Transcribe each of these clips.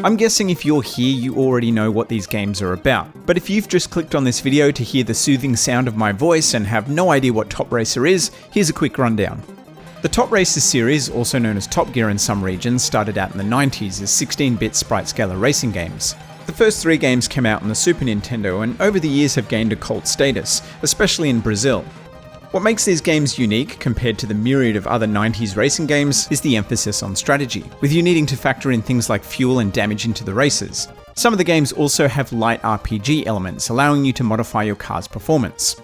I'm guessing if you're here, you already know what these games are about. But if you've just clicked on this video to hear the soothing sound of my voice and have no idea what Top Racer is, here's a quick rundown. The Top Racer series, also known as Top Gear in some regions, started out in the 90s as 16-bit sprite-scaler racing games. The first 3 games came out on the Super Nintendo and over the years have gained a cult status, especially in Brazil. What makes these games unique compared to the myriad of other 90s racing games is the emphasis on strategy, with you needing to factor in things like fuel and damage into the races. Some of the games also have light RPG elements, allowing you to modify your car's performance.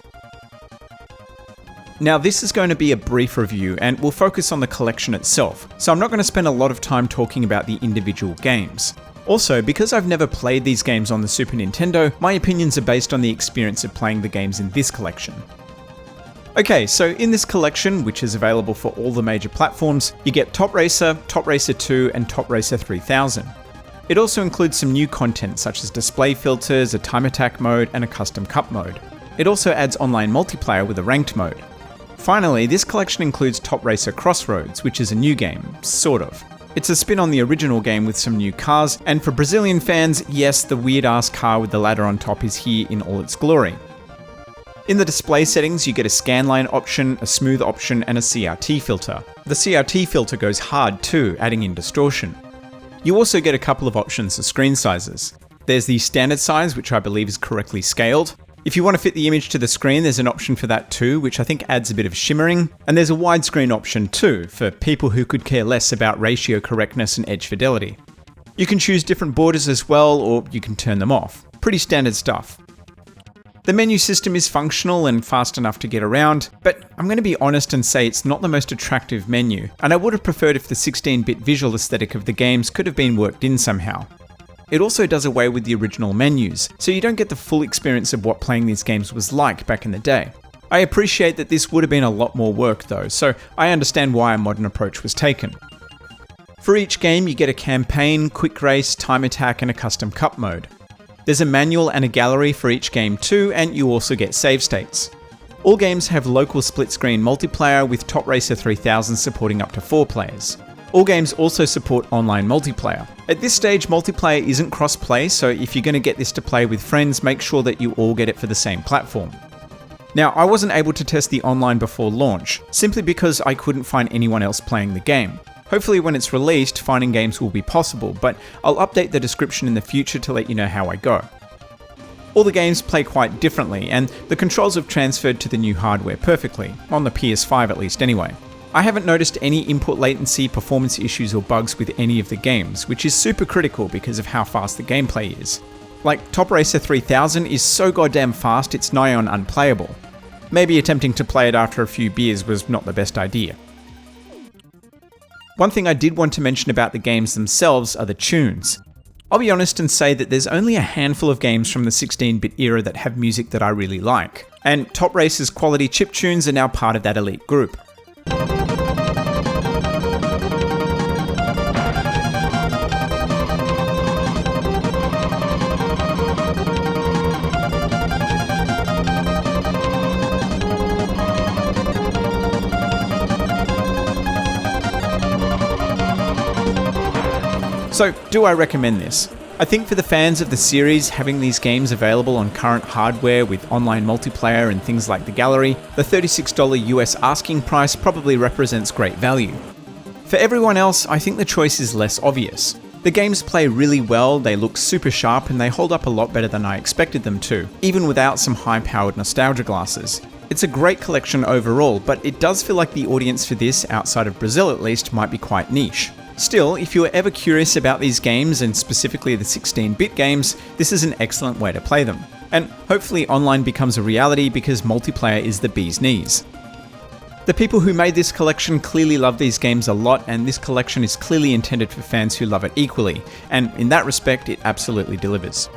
Now this is going to be a brief review and we'll focus on the collection itself, so I'm not going to spend a lot of time talking about the individual games. Also, because I've never played these games on the Super Nintendo, my opinions are based on the experience of playing the games in this collection. Okay, so in this collection, which is available for all the major platforms, you get Top Racer, Top Racer 2 and Top Racer 3000. It also includes some new content such as display filters, a time attack mode and a custom cup mode. It also adds online multiplayer with a ranked mode. Finally, this collection includes Top Racer Crossroads, which is a new game, sort of. It's a spin on the original game with some new cars, and for Brazilian fans, yes, the weird-ass car with the ladder on top is here in all its glory. In the display settings, you get a scanline option, a smooth option, and a CRT filter. The CRT filter goes hard too, adding in distortion. You also get a couple of options for screen sizes. There's the standard size, which I believe is correctly scaled. If you want to fit the image to the screen, there's an option for that too, which I think adds a bit of shimmering. And there's a widescreen option too, for people who could care less about ratio correctness and edge fidelity. You can choose different borders as well, or you can turn them off. Pretty standard stuff. The menu system is functional and fast enough to get around, but I'm going to be honest and say it's not the most attractive menu, and I would have preferred if the 16-bit visual aesthetic of the games could have been worked in somehow. It also does away with the original menus, so you don't get the full experience of what playing these games was like back in the day. I appreciate that this would have been a lot more work though, so I understand why a modern approach was taken. For each game you get a campaign, quick race, time attack and a custom cup mode. There's a manual and a gallery for each game too, and you also get save states. All games have local split-screen multiplayer, with Top Racer 3000 supporting up to 4 players. All games also support online multiplayer. At this stage, multiplayer isn't cross-play, so if you're going to get this to play with friends, make sure that you all get it for the same platform. Now, I wasn't able to test the online before launch, simply because I couldn't find anyone else playing the game. Hopefully when it's released, finding games will be possible, but I'll update the description in the future to let you know how I go. All the games play quite differently, and the controls have transferred to the new hardware perfectly, on the PS5 at least anyway. I haven't noticed any input latency, performance issues or bugs with any of the games, which is super critical because of how fast the gameplay is. Like, Top Racer 3000 is so goddamn fast it's nigh on unplayable. Maybe attempting to play it after a few beers was not the best idea. One thing I did want to mention about the games themselves are the tunes. I'll be honest and say that there's only a handful of games from the 16-bit era that have music that I really like, and Top Racer's quality chiptunes are now part of that elite group. So, do I recommend this? I think for the fans of the series, having these games available on current hardware with online multiplayer and things like the gallery, the $36 US asking price probably represents great value. For everyone else, I think the choice is less obvious. The games play really well, they look super sharp, and they hold up a lot better than I expected them to, even without some high-powered nostalgia glasses. It's a great collection overall, but it does feel like the audience for this, outside of Brazil at least, might be quite niche. Still, if you are ever curious about these games, and specifically the 16-bit games, this is an excellent way to play them. And hopefully online becomes a reality because multiplayer is the bee's knees. The people who made this collection clearly love these games a lot, and this collection is clearly intended for fans who love it equally, and in that respect, it absolutely delivers.